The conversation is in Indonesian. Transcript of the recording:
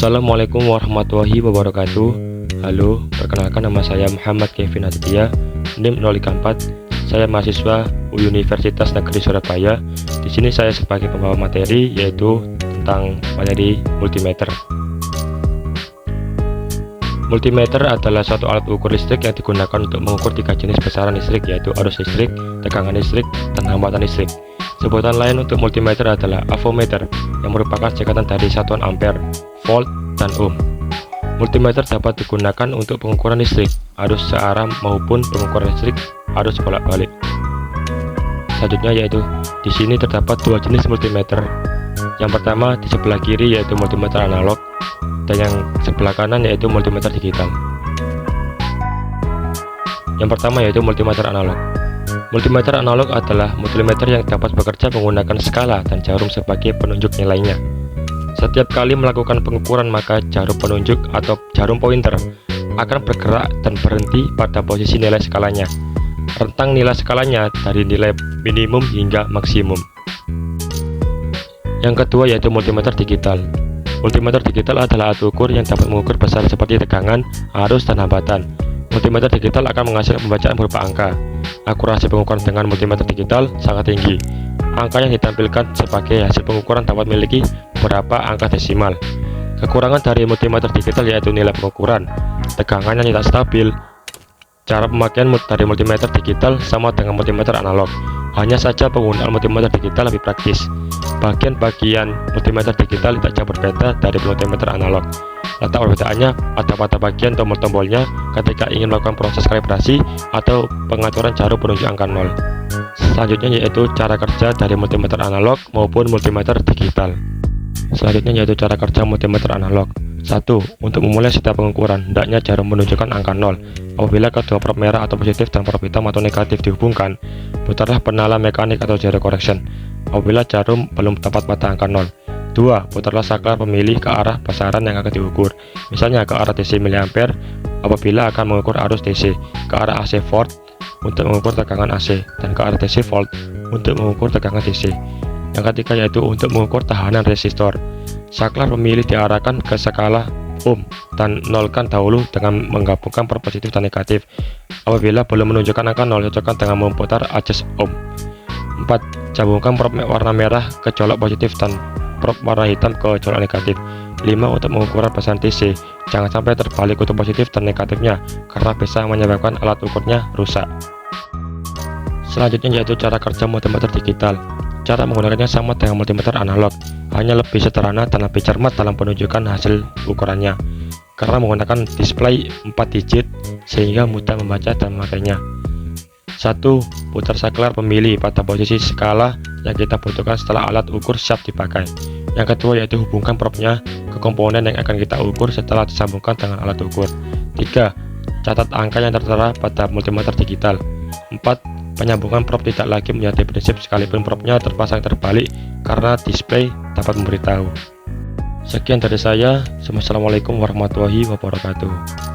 Assalamualaikum warahmatullahi wabarakatuh. Halo, perkenalkan nama saya Muhammad Kevin Aditya, NIM 034. Saya mahasiswa Universitas Negeri Surabaya. Di sini saya sebagai pembawa materi, yaitu tentang materi multimeter. Multimeter adalah suatu alat ukur listrik yang digunakan untuk mengukur tiga jenis besaran listrik, yaitu arus listrik, tegangan listrik, dan hambatan listrik. Sebutan lain untuk multimeter adalah avometer, yang merupakan singkatan dari satuan ampere, volt, dan ohm. Multimeter dapat digunakan untuk pengukuran listrik, arus searah maupun pengukuran listrik, arus bolak-balik. Selanjutnya yaitu di sini terdapat dua jenis multimeter. Yang pertama di sebelah kiri yaitu multimeter analog, dan yang sebelah kanan yaitu multimeter digital. Yang pertama yaitu multimeter analog. Multimeter analog adalah multimeter yang dapat bekerja menggunakan skala dan jarum sebagai penunjuk nilainya. Setiap kali melakukan pengukuran, maka jarum penunjuk atau jarum pointer akan bergerak dan berhenti pada posisi nilai skalanya. Rentang nilai skalanya dari nilai minimum hingga maksimum. Yang kedua yaitu multimeter digital. Multimeter digital adalah alat ukur yang dapat mengukur besar seperti tegangan, arus, dan hambatan. Multimeter digital akan menghasilkan pembacaan berupa angka. Akurasi pengukuran dengan multimeter digital sangat tinggi. Angka yang ditampilkan sebagai hasil pengukuran dapat memiliki beberapa angka desimal. Kekurangan dari multimeter digital yaitu nilai pengukuran, tegangan yang tidak stabil. Cara pemakaian dari multimeter digital sama dengan multimeter analog, hanya saja penggunaan multimeter digital lebih praktis. Bagian-bagian multimeter digital tidak jauh berbeda dari multimeter analog. Letak perbedaannya ada pada bagian tombol-tombolnya ketika ingin melakukan proses kalibrasi atau pengaturan jarum penunjuk angka 0. Selanjutnya yaitu cara kerja dari multimeter analog maupun multimeter digital. Selanjutnya yaitu cara kerja multimeter analog. 1. Untuk memulai setiap pengukuran, hendaknya jarum menunjukkan angka 0. Apabila kedua prop merah atau positif dan prop hitam atau negatif dihubungkan, putarlah penala mekanik atau zero correction. Apabila jarum belum tepat pada angka 0. 2. Putarlah saklar pemilih ke arah besaran yang akan diukur, misalnya ke arah DC mA apabila akan mengukur arus DC, ke arah AC volt untuk mengukur tegangan AC, dan ke arah DC volt untuk mengukur tegangan DC. Yang ketiga yaitu untuk mengukur tahanan resistor. Saklar pemilih diarahkan ke skala ohm dan nolkan dahulu dengan menggabungkan prop positif dan negatif. Apabila belum menunjukkan angka 0, cocokkan dengan memutar adjust ohm. 4. Gabungkan prop warna merah ke colok positif dan prop warna hitam ke colok negatif. 5. Untuk mengukur besaran DC, jangan sampai terbalik untuk positif dan negatifnya karena bisa menyebabkan alat ukurnya rusak. Selanjutnya yaitu cara kerja multimeter digital. Cara menggunakannya sama dengan multimeter analog, hanya lebih sederhana dan lebih cermat dalam penunjukan hasil ukurannya karena menggunakan display 4 digit sehingga mudah membaca dan memakainya. 1. Putar saklar pemilih pada posisi skala yang kita butuhkan setelah alat ukur siap dipakai. Yang kedua yaitu hubungkan propnya ke komponen yang akan kita ukur setelah disambungkan dengan alat ukur. 3. Catat angka yang tertera pada multimeter digital. 4. Penyambungan prop tidak lagi menjadi prinsip sekalipun propnya terpasang terbalik karena display dapat memberitahu. Sekian dari saya. Wassalamualaikum warahmatullahi wabarakatuh.